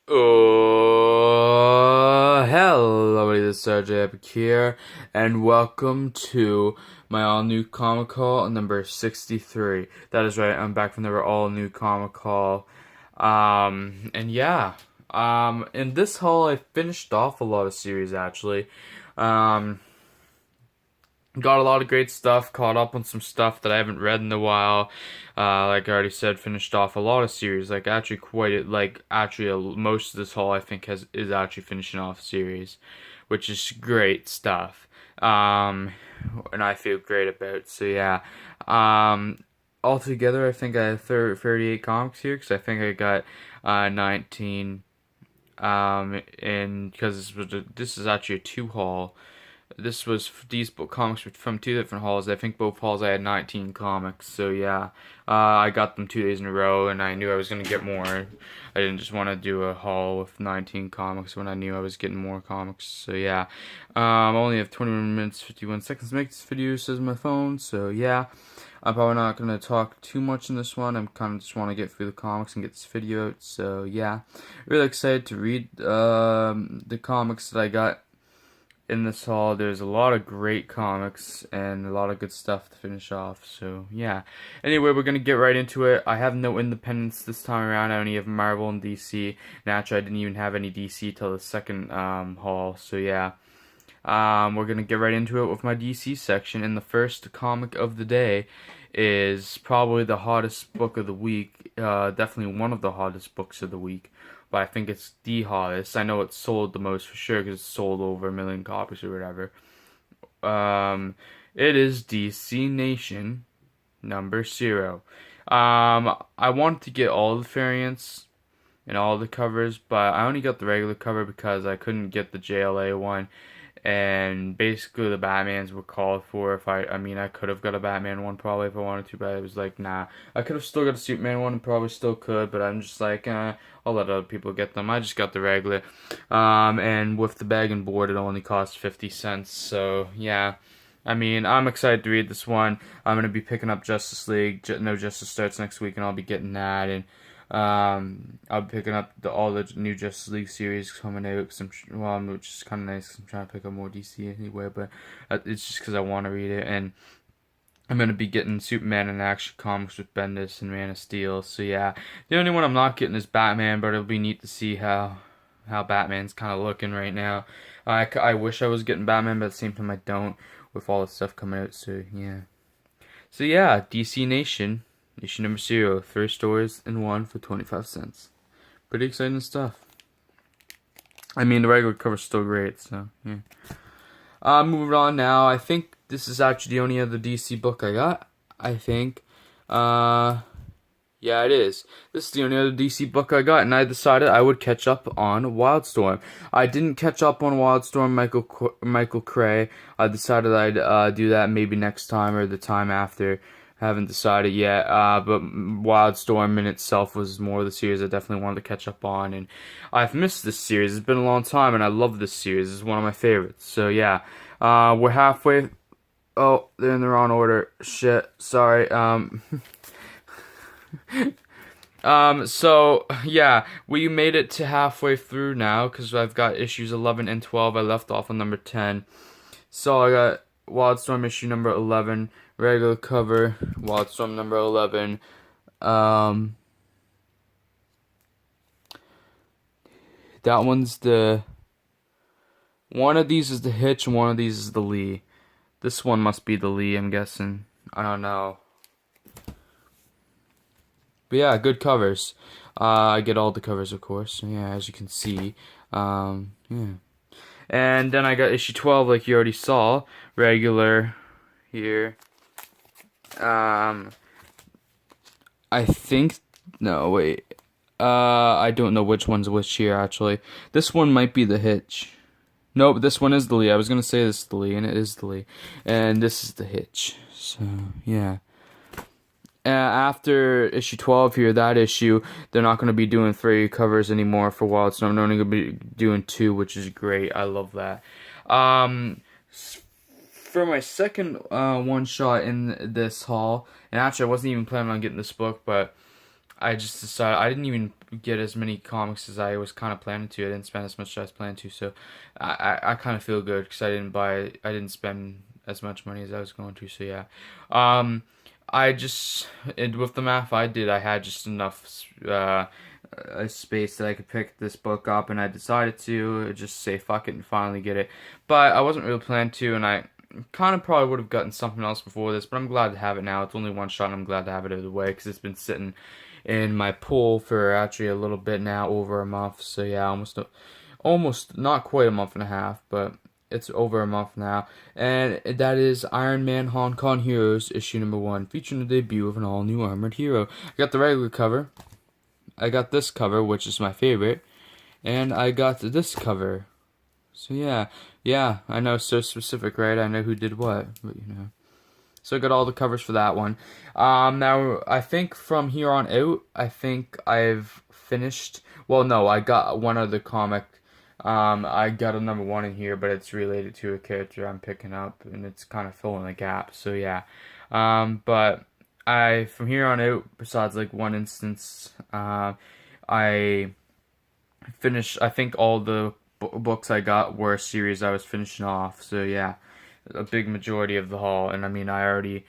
Hello, everybody, this is RJ Epic here, and welcome to my all-new comic haul number 63. That is right, I'm back from the all-new comic haul. And yeah, in this haul, I finished off a lot of series, actually. Um, Got a lot of great stuff, caught up on some stuff that I haven't read in a while. Like I already said, finished off a lot of series. Like actually most of this haul I think is actually finishing off series, which is great stuff. And I feel great about. So yeah. Altogether I think I have 38 comics here because I think I got 19 and because this is actually a two haul. This was these book comics were from two different hauls. I think both hauls I had 19 comics. So yeah, I got them 2 days in a row, and I knew I was gonna get more. I didn't just want to do a haul with 19 comics when I knew I was getting more comics. So yeah, I only have 21 minutes 51 seconds to make this video, says my phone. So yeah, I'm probably not gonna talk too much in this one. I'm kind of just want to get through the comics and get this video out. So yeah, really excited to read the comics that I got in this haul. There's a lot of great comics and a lot of good stuff to finish off. So yeah. Anyway, we're gonna get right into it. I have no independents this time around. I only have Marvel and DC. Naturally, I didn't even have any DC till the second haul. So yeah. We're gonna get right into it with my DC section. And the first comic of the day is probably the hottest book of the week. Definitely one of the hottest books of the week, but I think it's the hottest. I know it's sold the most for sure because it's sold over 1 million copies or whatever. It is DC Nation number 0. I wanted to get all the variants and all the covers, but I only got the regular cover because I couldn't get the JLA one. And basically the Batmans were called for. If I mean, I could have got a Batman one probably if I wanted to, but I was like, nah. I could have still got a Superman one and probably still could, but I'm just like, I'll let other people get them. I just got the regular. And with the bag and board, it only cost 50 cents. So yeah, I mean, I'm excited to read this one. I'm gonna be picking up Justice League. No Justice starts next week, and I'll be getting that. And I'll be picking up all the new Justice League series coming out, which is kind of nice because I'm trying to pick up more DC anyway, but it's just because I want to read it. And I'm going to be getting Superman and Action Comics with Bendis and Man of Steel. So yeah, the only one I'm not getting is Batman, but it'll be neat to see how Batman's kind of looking right now. I wish I was getting Batman, but at the same time I don't, with all the stuff coming out. So yeah. So yeah, DC Nation. Issue number 0, 3 stories in one for 25 cents. Pretty exciting stuff. I mean, the regular cover's still great, so yeah. Moving on now. I think this is actually the only other DC book I got. I think. Yeah, it is. This is the only other DC book I got, and I decided I would catch up on Wildstorm. I didn't catch up on Wildstorm, Michael Cray. I decided I'd do that maybe next time or the time after. Haven't decided yet, but Wildstorm in itself was more of the series I definitely wanted to catch up on, and I've missed this series. It's been a long time, and I love this series. It's one of my favorites. So yeah, we're halfway. Oh, they're in the wrong order. Shit, sorry. So yeah, we made it to halfway through now because I've got issues 11 and 12. I left off on number 10, so I got Wildstorm issue number 11. Regular cover, Wildstorm number 11. That one's the... One of these is the Hitch, and one of these is the Lee. This one must be the Lee, I'm guessing. I don't know. But yeah, good covers. I get all the covers, of course. Yeah, as you can see. Yeah. And then I got issue 12, like you already saw. Regular here. I think, no, wait, I don't know which one's which here, actually. This one might be the Hitch. Nope, this one is the Lee. I was gonna say this is the Lee, and it is the Lee. And this is the Hitch, so, yeah. After issue 12 here, that issue, they're not gonna be doing 3 covers anymore for Wildstorm. They're only gonna be doing 2, which is great. I love that. For my second one shot in this haul, and actually I wasn't even planning on getting this book, but I just decided I didn't even get as many comics as I was kind of planning to. I didn't spend as much as I was planning to, so I kind of feel good because I didn't spend as much money as I was going to. So yeah, um, I just with the math I did, I had just enough space that I could pick this book up, and I decided to just say fuck it and finally get it. But I wasn't really planning to, and I kind of probably would have gotten something else before this, but I'm glad to have it now. It's only one shot, and I'm glad to have it out of the way because it's been sitting in my pool for actually a little bit now, over a month. So yeah, almost not quite a month and a half, but it's over a month now. And that is Iron Man Hong Kong Heroes issue number 1, featuring the debut of an all-new armored hero. I got the regular cover. I got this cover, which is my favorite, and I got this cover. So yeah, I know, so specific, right? I know who did what, but you know. So I got all the covers for that one. Now, I think from here on out, I think I've finished. Well, no, I got one other comic. I got a number 1 in here, but it's related to a character I'm picking up, and it's kind of filling the gap. So yeah, but from here on out, besides like one instance, I finished. I think all the books I got were a series I was finishing off. So yeah, a big majority of the haul, and I mean I already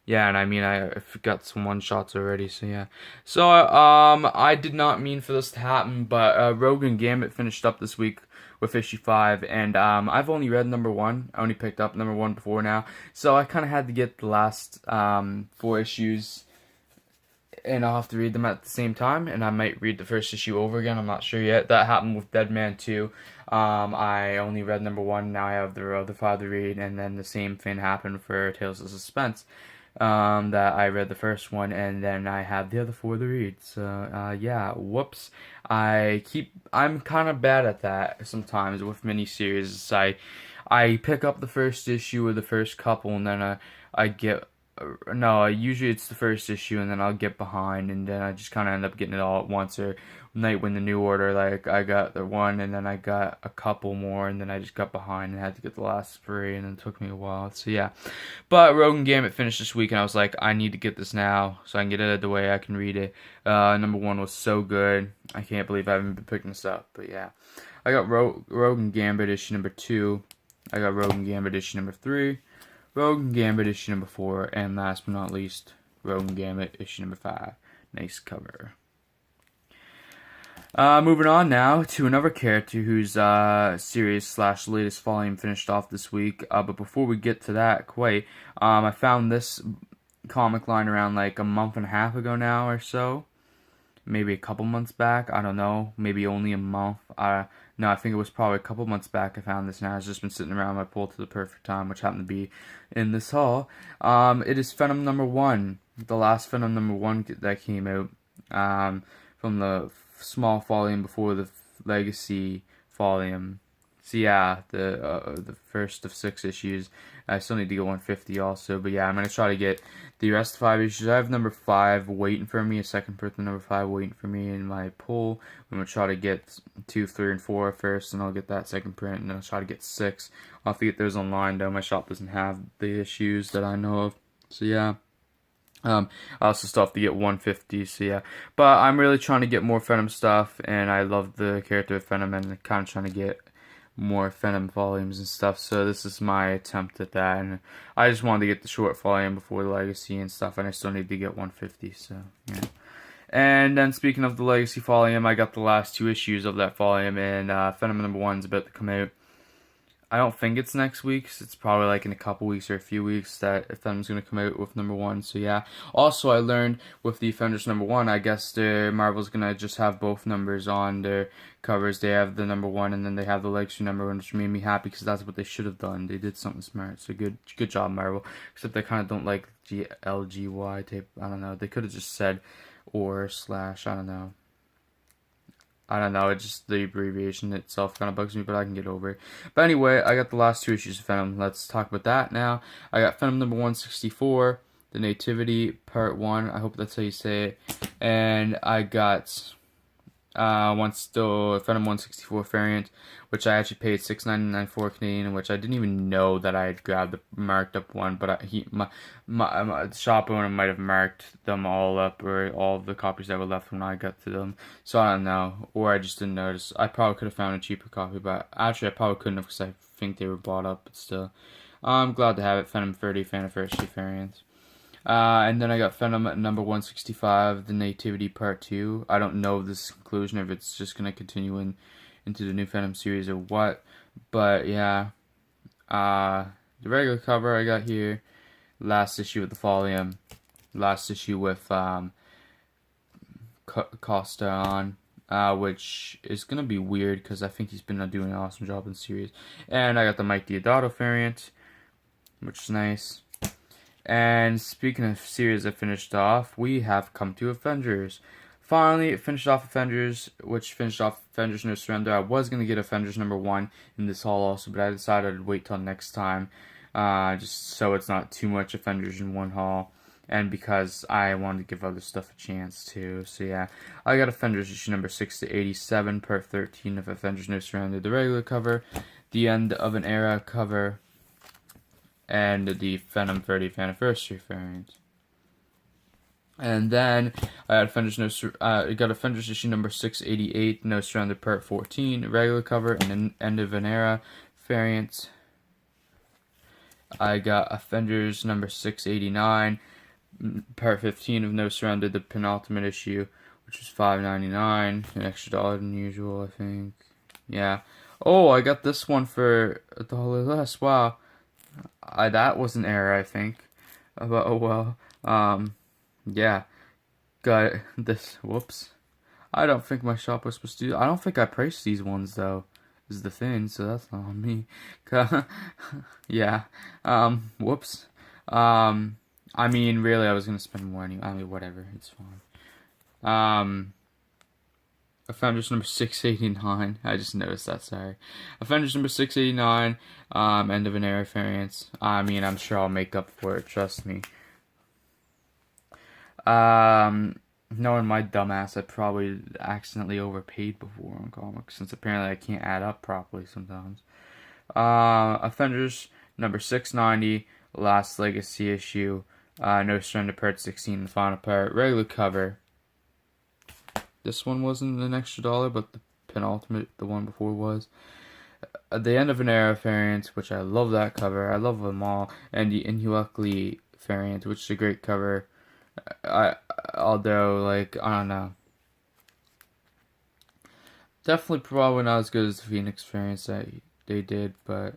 yeah, and I mean I've got some one shots already, so yeah. So I did not mean for this to happen, but Rogue and Gambit finished up this week with issue 5, and I've only read number 1. I only picked up number 1 before now, so I kind of had to get the last 4 issues, and I'll have to read them at the same time, and I might read the first issue over again. I'm not sure yet. That happened with Dead Man 2. I only read number 1, now I have the other 5 to read, and then the same thing happened for Tales of Suspense. That I read the first one, and then I have the other 4 to read. So, yeah, whoops. I'm kind of bad at that sometimes with miniseries. I pick up the first issue or the first couple, and then I get no, usually it's the first issue, and then I'll get behind, and then I just kind of end up getting it all at once. Or Nightwing the New Order, like I got the 1, and then I got a couple more, and then I just got behind and had to get the last 3, and it took me a while. So yeah, but Rogue and Gambit finished this week, and I was like, I need to get this now so I can get it out of the way. I can read it. Number 1 was so good. I can't believe I haven't been picking this up. But yeah, I got Rogue and Gambit issue number 2. I got Rogue and Gambit issue number 3. Rogue and Gambit issue number 4, and last but not least, Rogue and Gambit issue number 5. Nice cover. Moving on now to another character whose series / latest volume finished off this week. But before we get to that, I found this comic line around like a month and a half ago now or so. Maybe a couple months back. I don't know. Maybe only a month. No, I think it was probably a couple months back I found this, and it's just been sitting around my pool to the perfect time, which happened to be in this haul. It is Venom number 1, the last Venom number 1 that came out from the small volume before the Legacy volume. So yeah, the first of 6 issues. I still need to get 150 also, but yeah, I'm gonna try to get the rest of 5 issues. I have number 5 waiting for me, a second print of number 5 waiting for me in my pool. I'm gonna try to get 2, 3, and 4 first, and I'll get that second print, and then I'll try to get 6. I'll have to get those online though. My shop doesn't have the issues that I know of. So yeah. I also still have to get 150, so yeah. But I'm really trying to get more Venom stuff, and I love the character of Venom, and kind of trying to get more Venom volumes and stuff, so this is my attempt at that. And I just wanted to get the short volume before the Legacy and stuff, and I still need to get 150, so yeah. And then speaking of the Legacy volume, I got the last 2 issues of that volume, and Venom number 1's about to come out. I don't think it's next week, so it's probably like in a couple weeks or a few weeks that Venom's going to come out with number 1, so yeah. Also, I learned with the Defenders number 1, I guess Marvel's going to just have both numbers on their covers. They have the number 1, and then they have the Legacy number 1, which made me happy, because that's what they should have done. They did something smart, so good job, Marvel. Except they kind of don't like GLGY tape, I don't know. They could have just said or / I don't know. It's just the abbreviation itself kind of bugs me, but I can get over it. But anyway, I got the last 2 issues of Venom. Let's talk about that now. I got Venom number 164, The Nativity, Part 1. I hope that's how you say it. And I got still Venom 164 variant, which I actually paid $6.99 for Canadian, which I didn't even know that I had grabbed the marked up one, but my shop owner might have marked them all up, or all of the copies that were left when I got to them. So I don't know, or I just didn't notice. I probably could have found a cheaper copy, but actually I probably couldn't have because I think they were bought up. But still, I'm glad to have it. Venom 30th anniversary variant. And then I got Venom at number 165, The Nativity Part 2. I don't know this conclusion, if it's just going to continue into the new Venom series or what. But yeah, the regular cover I got here, last issue with the Folium, last issue with Costa on, which is going to be weird because I think he's been doing an awesome job in the series. And I got the Mike Deodato variant, which is nice. And speaking of series that finished off, we have come to Avengers. Finally, it finished off Avengers, which finished off Avengers No Surrender. I was going to get Avengers number 1 in this haul also, but I decided I'd wait till next time, just so it's not too much Avengers in one haul, and because I wanted to give other stuff a chance too. So yeah, I got Avengers issue number 6 to 87, part 13 of Avengers No Surrender, the regular cover, the End of an Era cover, and the Venom 30th anniversary variant. And then I got Avengers issue number 688, No Surrender part 14, regular cover, and an End of an Era variant. I got Avengers number 689, part 15 of No Surrender, the penultimate issue, which was $5.99, an extra dollar than usual, I think. Yeah. Oh, I got this one for $1 less. Wow. That was an error, I think. But oh well. Yeah. Got it. This. Whoops. I don't think my shop was supposed to do. I don't think I priced these ones though. Is the thing, so that's not on me. Yeah. Whoops. I mean, really, I was gonna spend more anyway. I mean, whatever. It's fine. Avengers number 689. I just noticed that, sorry. Avengers number 689, End of an Era variants. I mean, I'm sure I'll make up for it, trust me. Knowing my dumbass, I probably accidentally overpaid before on comics, since apparently I can't add up properly sometimes. Avengers number 690, Last Legacy issue, No Surrender part 16, the final part, regular cover. This one wasn't an extra dollar, but the penultimate, the one before, was. The End of an Era variant, which I love that cover. I love them all. And the Inhuaquili variant, which is a great cover. Although, like, I don't know. Definitely probably not as good as the Phoenix variants that they did, but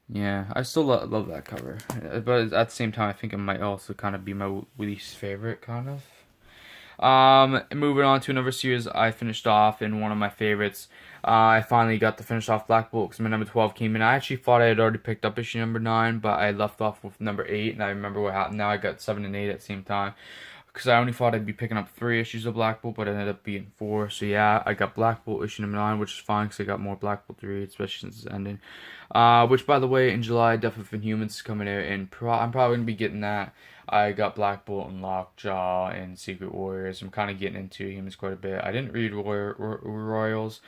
yeah, I still love that cover. But at the same time, I think it might also kind of be my least favorite, kind of. Moving on to another series I finished off in one of my favorites. I finally got to finish off Black Bolt because my number 12 came in. I actually thought I had already picked up issue number 9, but I left off with number 8, and I remember what happened. Now I got 7 and 8 at the same time. Because I only thought I'd be picking up 3 issues of Black Bolt, but it ended up being 4. So yeah, I got Black Bolt issue number 9, which is fine because I got more Black Bolt to read, especially since it's ending. Which, by the way, in July, Death of Inhumans is coming out, and I'm probably going to be getting that. I got Black Bolt and Lockjaw and Secret Warriors. I'm kind of getting into Humans quite a bit. I didn't read Royals.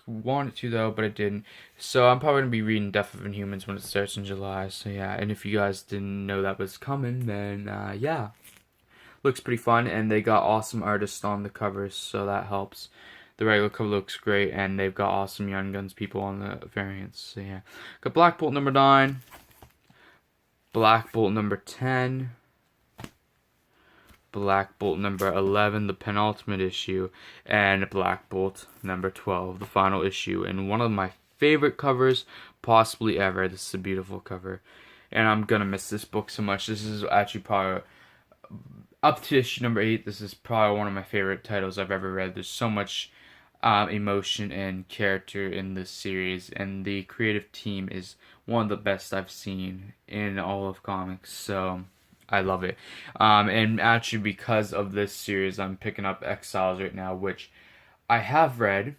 Wanted to though, but I didn't. So I'm probably going to be reading Death of Inhumans when it starts in July. So yeah, and if you guys didn't know that was coming, then yeah. Looks pretty fun, and they got awesome artists on the covers, so that helps. The regular cover looks great, and they've got awesome Young Guns people on the variants. So yeah, got Black Bolt number 9, Black Bolt number 10, Black Bolt number 11, the penultimate issue, and Black Bolt number 12, the final issue. And one of my favorite covers possibly ever. This is a beautiful cover, and I'm gonna miss this book so much. This is actually probably, up to issue number 8, this is probably one of my favorite titles I've ever read. There's so much emotion and character in this series, and the creative team is one of the best I've seen in all of comics, so I love it. And actually, because of this series, I'm picking up Exiles right now, which I have read,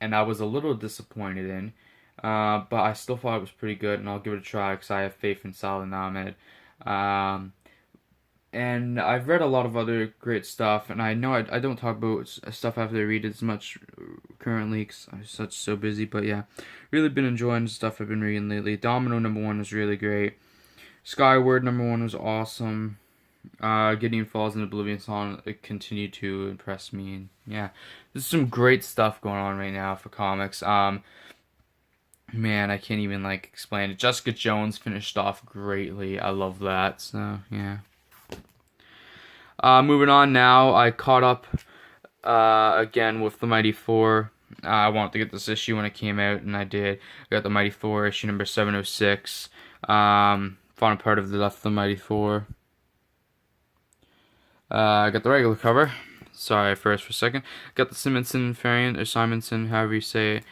and I was a little disappointed in, but I still thought it was pretty good, and I'll give it a try because I have faith in Saladin Ahmed. and I've read a lot of other great stuff, and I know I don't talk about stuff after I read it as much currently because I'm so busy. But yeah, really been enjoying the stuff I've been reading lately. Domino #1 was really great. Skyward #1 was awesome. Gideon Falls and Oblivion Song continue to impress me, and yeah, there's some great stuff going on right now for comics. Man, I can't even like explain it. Jessica Jones finished off greatly. I love that. So yeah. Moving on now, I caught up again with the Mighty Thor. I wanted to get this issue when it came out, and I did. I got the Mighty Thor issue number 706. Final part of the Death of the Mighty Thor. I got the regular cover. Sorry, for a second. Got the Simonson variant, or Simonson, however you say it,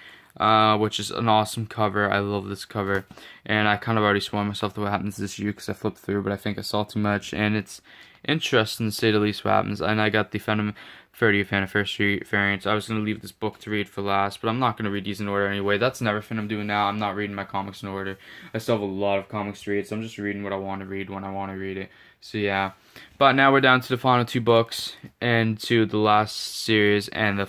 which is an awesome cover. I love this cover. And I kind of already spoiled myself to what happens this year because I flipped through, but I think I saw too much. And it's interesting to say the least what happens. And I got the Venom 30th anniversary variant. I was going to leave this book to read for last, but I'm not going to read these in order anyway. That's another thing I'm doing now. I'm not reading my comics in order. I still have a lot of comics to read, so I'm just reading what I want to read when I want to read it. So yeah. But now we're down to the final 2 books and to the last series, and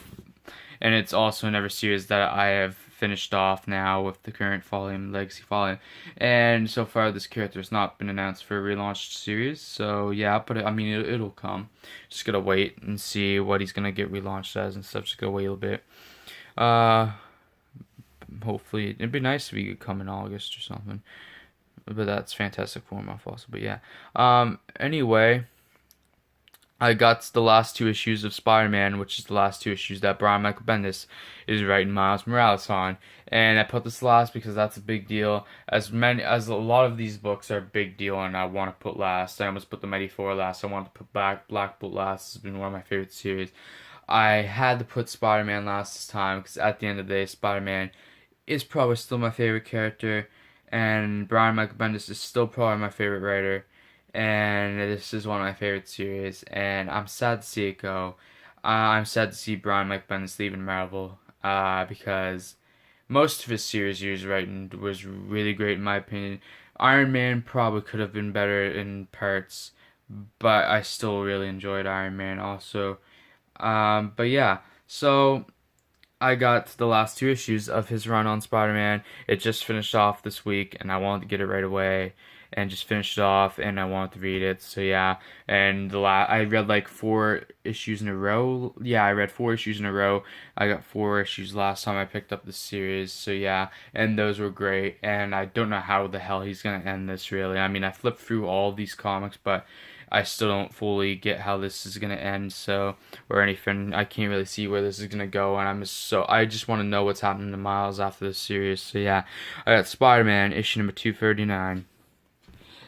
it's also another series that I have finished off now with the current volume, Legacy volume. And so far, this character has not been announced for a relaunched series. So yeah, but I mean, it'll come. Just gotta wait and see what he's gonna get relaunched as and stuff. Just gotta wait a little bit. Hopefully, it'd be nice if he could come in August or something. But that's Fantastic Four month also. But yeah. Anyway, I got the last 2 issues of Spider-Man, which is the last 2 issues that Brian Michael Bendis is writing Miles Morales on. And I put this last because that's a big deal. As a lot of these books are a big deal, and I want to put last. I almost put the Mighty Thor last. I want to put Black Bolt last. It's been one of my favorite series. I had to put Spider-Man last this time because at the end of the day, Spider-Man is probably still my favorite character, and Brian Michael Bendis is still probably my favorite writer. And this is one of my favorite series, and I'm sad to see it go. I'm sad to see Brian Michael Bendis leaving Marvel, because most of his series he was writing was really great in my opinion. Iron Man probably could have been better in parts, but I still really enjoyed Iron Man also. But yeah, so I got the last 2 issues of his run on Spider-Man. It just finished off this week, and I wanted to get it right away and just finish it off, and I wanted to read it. So yeah, and I read like 4 issues in a row. Yeah, I read 4 issues in a row. I got 4 issues last time I picked up the series. So yeah, and those were great. And I don't know how the hell he's gonna end this really. I mean, I flipped through all of these comics, but I still don't fully get how this is gonna end. So or anything, I can't really see where this is gonna go. And I just want to know what's happening to Miles after this series. So yeah, I got Spider-Man issue number 239.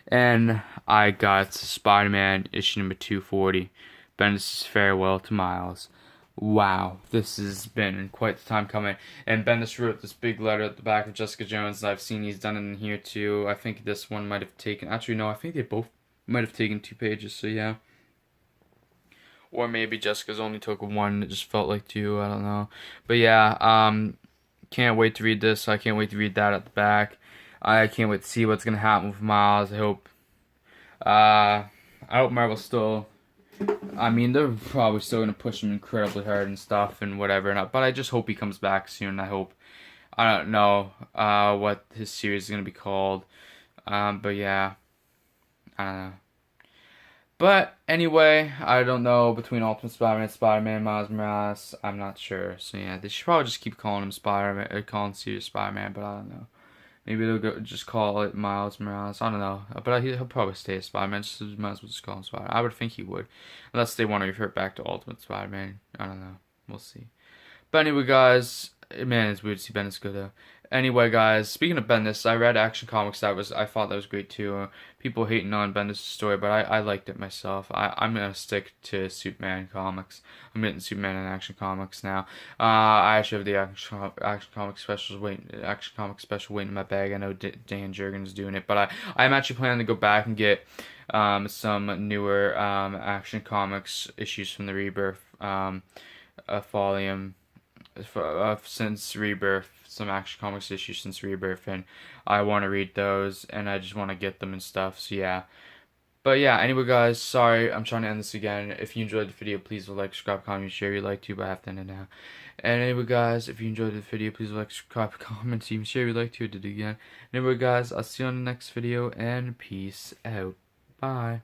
And I got Spider-Man issue number 240, Bendis' Farewell to Miles. Wow, this has been quite the time coming. And Bendis wrote this big letter at the back of Jessica Jones, and I've seen he's done it in here too. I think this one might have taken, actually no, I think they both might have taken 2 pages, so yeah. Or maybe Jessica's only took 1, it just felt like 2, I don't know. But yeah, can't wait to read this, I can't wait to read that at the back. I can't wait to see what's gonna happen with Miles. I hope Marvel's still. I mean, they're probably still gonna push him incredibly hard and stuff and whatever. But I just hope he comes back soon. I hope. I don't know what his series is gonna be called. But yeah, I don't know. But anyway, I don't know between Ultimate Spider-Man, Spider-Man, Miles Morales. I'm not sure. So yeah, they should probably just keep calling him Spider-Man, or calling the series Spider-Man. But I don't know. Maybe they'll just call it Miles Morales. I don't know. But he'll probably stay as Spider-Man. Just might as well just call him Spider-Man. I would think he would. Unless they want to revert back to Ultimate Spider-Man. I don't know. We'll see. But anyway, guys. Man, it's weird to see Bendis go though. Anyway, guys, speaking of Bendis, I read Action Comics. I thought that was great too. People hating on Bendis' story, but I liked it myself. I'm gonna stick to Superman comics. I'm getting Superman and Action Comics now. I actually have the Action Comics special waiting in my bag. I know Dan Jurgens doing it, but I'm actually planning to go back and get some newer Action Comics issues from the Rebirth volume. Since Rebirth, some Action Comics issues since Rebirth, and I want to read those, and I just want to get them and stuff, so yeah. But yeah, anyway, guys, sorry, I'm trying to end this again. If you enjoyed the video, please like, subscribe, comment, share if you like to, but I have to end it now. And anyway, guys, if you enjoyed the video, please like, subscribe, comment, even share if you like to, did it again. Anyway, guys, I'll see you on the next video, and peace out. Bye.